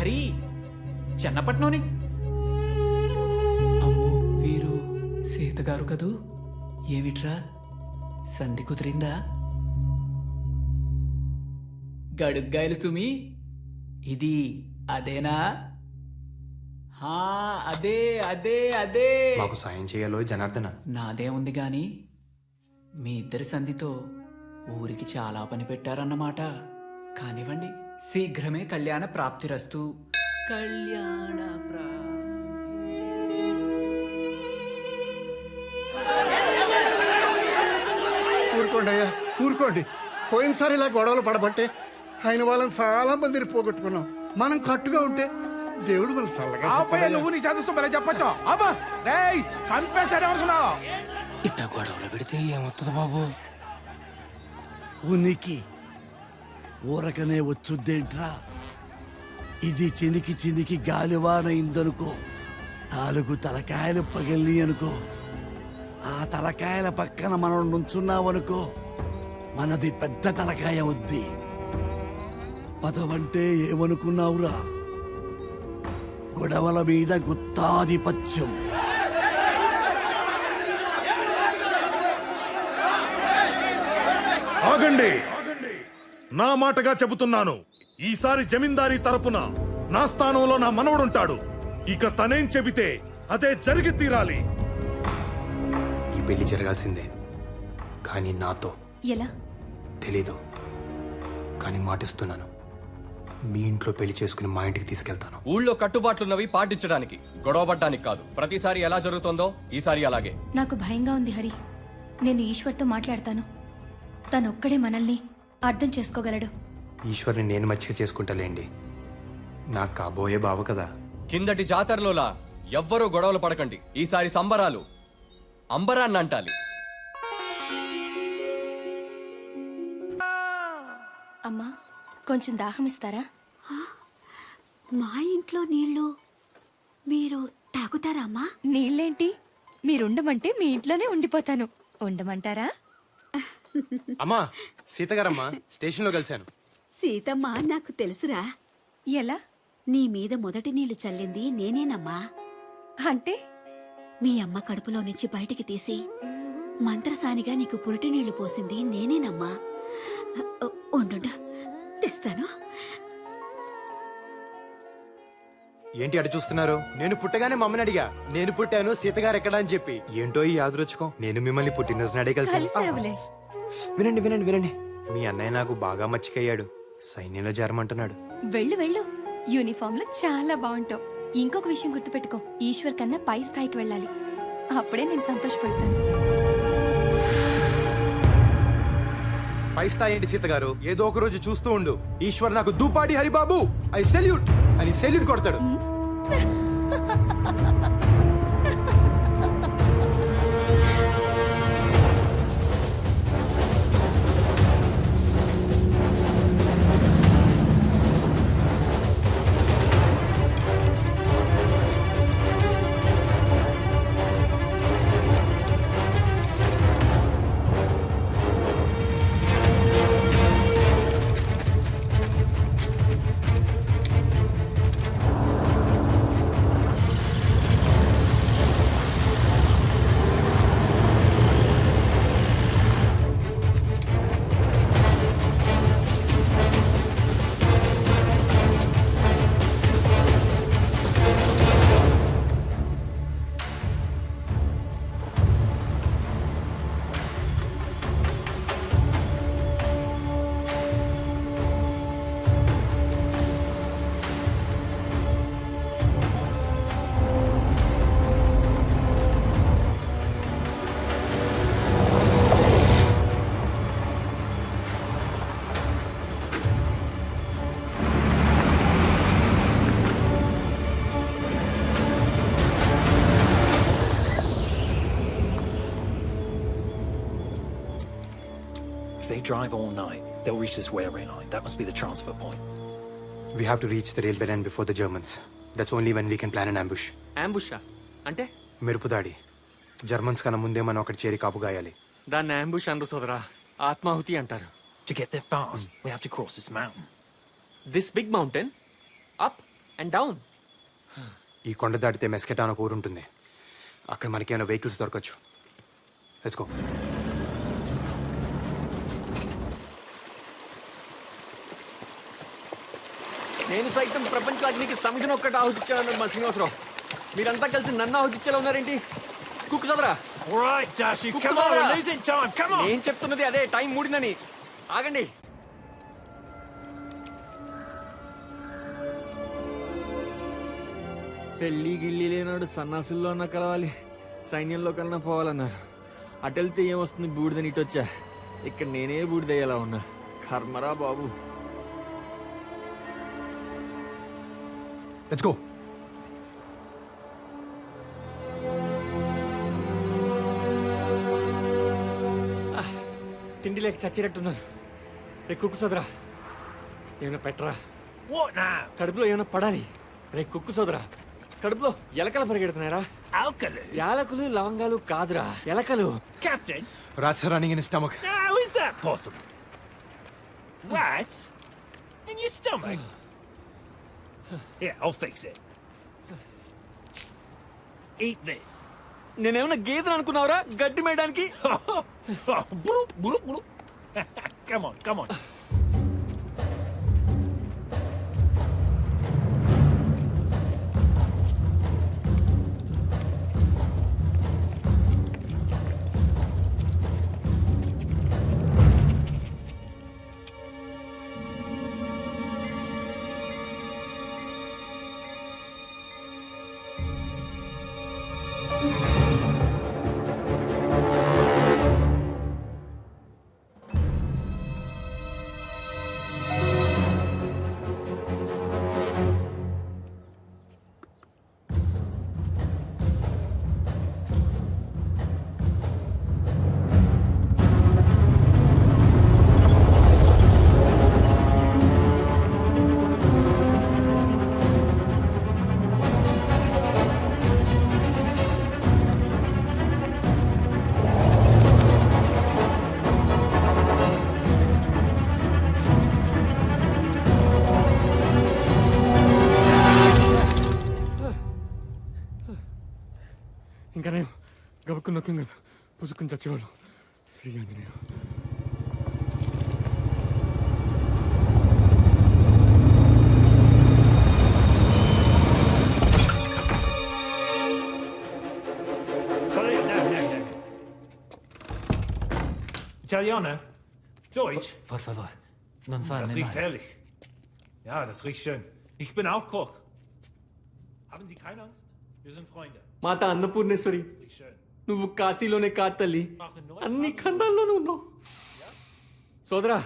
హరి చెన్నపట్నంని. అమ్మో వీరు సీత గారు కదూ. ఏమిట్రా సంధి కుదిరిందా? గడుగ్గాయలు సుమి, ఇది అదేనా? అదే అదే అదే. మాకు సాయం చేయాలో జనార్దన. నాదే ఉంది గాని మీ ఇద్దరి సంధితో ఊరికి చాలా పని పెట్టారన్నమాట. కానివ్వండి, శీఘ్రమే కళ్యాణ ప్రాప్తిరస్తు. కళ్యాణ ఊరుకోండి అయ్యా, ఊరుకోండి. పోయినసారి ఇలా గొడవలు పడబట్టే ఆయన వాళ్ళని చాలా మందిని పోగొట్టుకున్నాం. మనం కట్టుగా ఉంటే దేవుడు మన చల్లగా. నువ్వు నీ చదువు చెప్పచ్చు. అబ్బా చంపేశాడు అనుకున్నావు. ఇట్ట గొడవలు పెడితే ఏమవుతుంది బాబు? ఉనికి ఊరకనే వచ్చుద్దేంట్రా? ఇది చినికి చినికి గాలివానయిందనుకో, 4 తలకాయలు పగిలి అనుకో, ఆ తలకాయల పక్కన మనం నుంచున్నావనుకో, మనది పెద్ద తలకాయ వద్ది. పదవంటే ఏమనుకున్నావురా? గొడవల మీద గుత్తాధిపత్యం. ఆగండి, నా మాటగా చెబుతున్నాను. ఈసారి జమీందారీ తరపున నా స్థానంలో నా మనవడుంటాడు. ఇక తనేం చెబితే అదే జరిగి తీరాలి. ఈ పెళ్లి జరగాల్సిందే, కానీ నాతో. ఎలా తెలీదు, కానీ మాటిస్తున్నాను. మీ ఇంట్లో పెళ్లి చేసుకుని మా ఇంటికి తీసుకెళ్తాను. ఊళ్ళో కట్టుబాట్లున్నవి పాటించడానికి, గొడవపడ్డానికి కాదు. ప్రతిసారి ఎలా జరుగుతుందో ఈసారి అలాగే. నాకు భయంగా ఉంది హరి. నేను ఈశ్వర్తో మాట్లాడతాను. తనొక్కడే మనల్ని అర్థం చేసుకోగలడు. ఈశ్వర్ని నేను మచ్చిక చేసుకుంటాలేండి. నాకు కాబోయే బావ కదా. కిందటి జాతరలోలా ఎవ్వరూ గొడవలు పడకండి. ఈసారి సంబరాలు అంబరాన్ని అంటాలి. అమ్మా, కొంచెం దాహం ఇస్తారా? మా ఇంట్లో నీళ్లు మీరు తాగుతారా అమ్మా? నీళ్ళేంటి, మీరుండమంటే మీ ఇంట్లోనే ఉండిపోతాను. ఉండమంటారా? అమ్మా, సీతగారమ్మా స్టేషన్లో కలిశాను. సీతమ్మ నాకు తెలుసురా. ఎలా? నీ మీద మొదటి నీళ్లు చల్లింది నేనేనమ్మా. అంటే మీ అమ్మ కడుపులో నుంచి బయటికి తీసి మంత్రసానిగా నీకు పురిటి నీళ్లు పోసింది నేనేనమ్మా. ఉండు, తెస్తాను. ఏంటి అటు చూస్తున్నారు? నేను పుట్టగానే మమ్మని అడిగా, నేను పుట్టాను సీతగారు ఎక్కడా అని చెప్పి. ఏంటో ఈ యాదృచ్ఛికం. నేను మిమ్మల్ని పుట్టినరోజు నాడే కలిసాను. కలిసేవులే. వినండి వినండి వినండి, మీ అన్నయ్య నాకు బాగా మచ్చికయ్యాడు. సైన్యంలో చేరమంటున్నాడు. వెళ్ళు వెళ్ళు, యూనిఫామ్ లో చాలా బాగుంటావు. ఇంకొక విషయం గుర్తుపెట్టుకో, ఈశ్వర్ కన్నా పై స్థాయికి వెళ్ళాలి. అప్పుడే నేను సంతోషపడతాను. పై స్థాయి ఏంటి సీతగారు? ఏదో ఒక రోజు చూస్తూ ఉండు, ఈశ్వర్ నాకు దూపాడి హరిబాబు ఐ సెల్యూట్ అని సెల్యూట్ కొడతాడు. If they drive all night, they'll reach this railway line. That must be the transfer point. We have to reach the railway line before the Germans. That's only when we can plan an ambush. Ambush అంటే మెరుపుదాడి. Germans కన్నా ముందే మనం అక్కడ చేరి కాపు గాయాలి. దాన్ని ambush అనరు సోదరా, ఆత్మాహుతి అంటారు. To get there fast, we have to cross this mountain. This big mountain? Up and down. ఈ కొండ దాటితే మెస్కెటా అని ఒక ఊరు ఉంటుంది. అక్కడ మనకేమైనా వెహికల్స్ దొరకచ్చు. Let's go. నేను సైతం ప్రపంచ అగ్నికి సమిధిని ఒక్కటి ఆహుతిచ్చానన్నాడు మా శ్రీనివాసరావు. మీరంతా కలిసి నన్ను ఆహుతిచ్చేలా ఉన్నారేంటి? కుక్కు సదరా. నేను చెప్తున్నది అదే, టైం మూడిందని. ఆగండి. పెళ్ళి గిళ్ళి లేనాడు సన్నాసుల్లో అన్నా కలవాలి, సైన్యంలో కన్నా పోవాలన్నారు. అటెళ్తే ఏమొస్తుంది, బూడిదని ఇటొచ్చా. ఇక్కడ నేనే బూడిదయ్యేలా ఉన్నా. కర్మరా బాబు. Let's go. తిండి లేక చచ్చినట్టున్నారు. రే కుక్కు సోదరా, ఏమైనా పెట్టరా. కడుపులో ఏమైనా పడాలి. రే కుక్కు సోదరా, కడుపులో ఎలకలు పరిగెడుతున్నారా? యాలకులు లవంగాలు కాదురా, ఎలకలు. Captain, Rats are running in his stomach. how is that possible? Rats? In your stomach? Here, I'll fix it. Eat this. నేనేమన్నా గేదెలు అనుకున్నావురా గడ్డి మేయడానికి? Come on, come on. ఇంకా నేను గబుక్కుని నొక్కిం కదా, పుసుక్కుని చచ్చేవాళ్ళు. Shri Anjaneya. Italianer? Deutsch? Por favor, non Das farne riecht male. herrlich. Ja, das riecht schön. Ich bin auch Koch. Haben Sie keine Angst? Wir sind Freunde. మాత Annapurneshwari, Das riecht schön. నువ్వు కాశీలోనే కాదు తల్లి, అన్ని ఖండాల్లోనూ ఉన్నావు. సోదరా,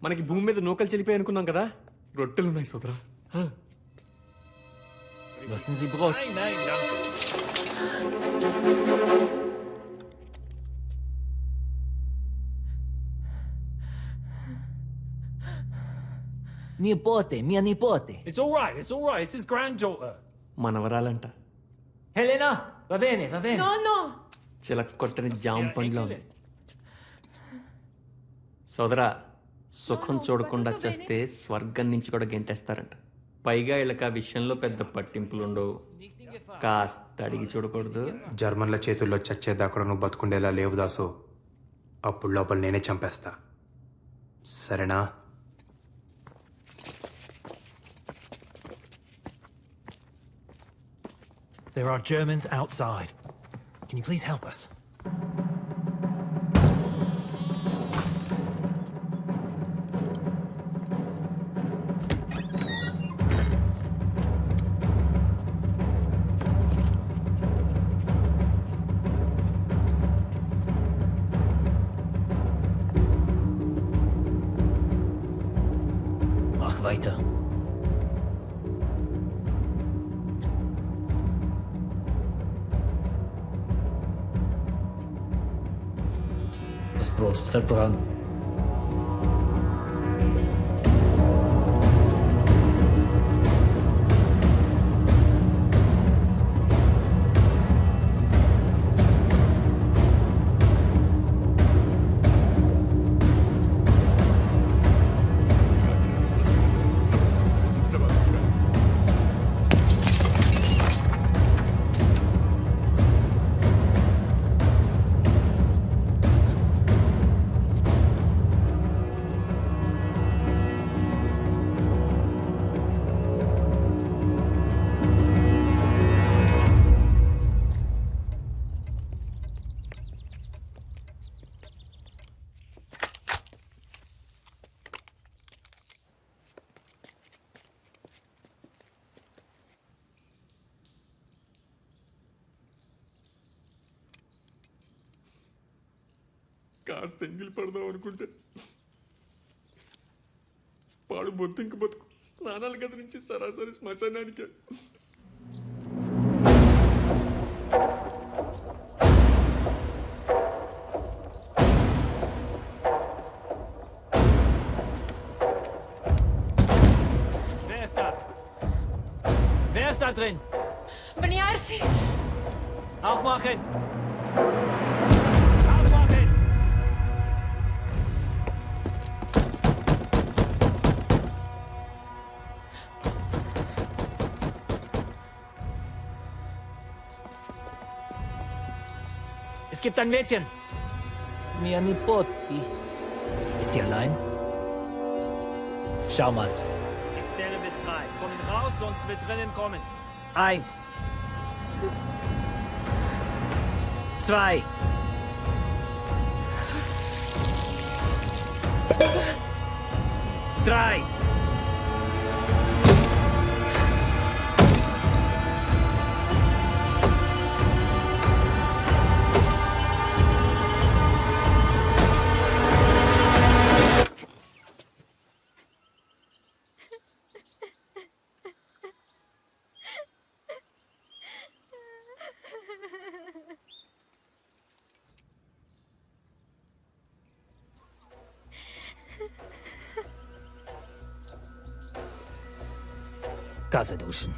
మనకి భూమి మీద నూకలు చెల్లిపోయి అనుకున్నాం కదా, రొట్టెలు ఉన్నాయి సోదరా. Möchten Sie Brot? Nein, nein, danke. Nipote, mia nipote. It's all right, it's all right. It's his granddaughter. మనవరాలంట. Helena, va bene, va bene. No, no. చిలక్కొట్టని జామ పండ్లో ఉంది. సోదరా, సుఖం చూడకుండా చేస్తే స్వర్గం నుంచి కూడా గెంటేస్తారంట. పైగా వీళ్ళకి ఆ విషయంలో పెద్ద పట్టింపులుండవు. కాస్త అడిగి చూడకూడదు. జర్మన్ల చేతుల్లో చచ్చేదాకా నువ్వు బతుకుండేలా లేవు దాసు. అప్పుడు లోపల నేనే చంపేస్తా. సరేనా? There are Germans outside. Can you please help us? Mach weiter. Das Brot ist verbrannt. కాస్త ఎంగిలి పడదాం అనుకుంటే పాడు బొత్తింక బతుకు స్నానాల గది నుంచి సరాసరి శ్మశానానికి. Wer ist da drin? Beniarsi! Aufmachen! Es gibt ein Mädchen. Mia nipoti. Ist die allein? Schau mal. Ich zähle bis 3. Kommen raus, sonst wird drinnen kommen. 1. 2. 3. Tasse duschen.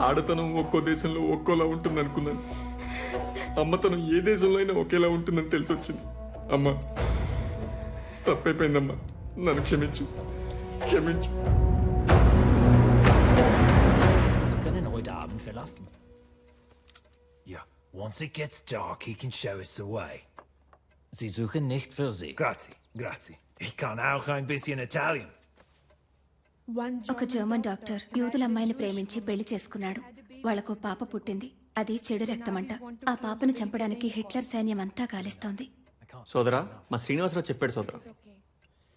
ఆడతనం ఒక్కో దేశంలో ఒక్కోలా ఉంటుంది అనుకున్నాను. అమ్మతనం ఏ దేశంలో అయినా ఒకేలా ఉంటుందని తెలిసి వచ్చింది. అమ్మ, తప్పైపోయిందమ్మా, నన్ను క్షమించు, క్షమించు. Wir können heute Abend verlassen. Ja, once it gets dark, he can show us the way. Sie suchen nicht für Sie. Grazie, grazie. Ich kann auch ein bisschen Italian. ఒక జర్మన్ డాక్టర్ యూదుల అమ్మాయిని ప్రేమించి పెళ్లి చేసుకున్నాడు. వాళ్లకు పాప పుట్టింది. అది చెడు రక్తమంట. ఆ పాపను చంపడానికి హిట్లర్ సైన్యం అంతా గాలిస్తోంది. సోదరా, మా శ్రీనివాసరావు చెప్పాడు సోదరా,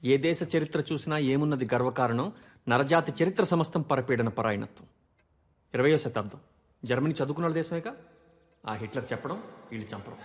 ఏ దేశ చరిత్ర చూసినా ఏమున్నది గర్వకారణం, నరజాతి చరిత్ర సమస్తం పరపీడన పరాయణత్వం. 20వ శతాబ్దం జర్మనీ చదువుకున్న దేశమేగా. ఆ హిట్లర్ చెప్పడం, వీళ్ళు చంపడం.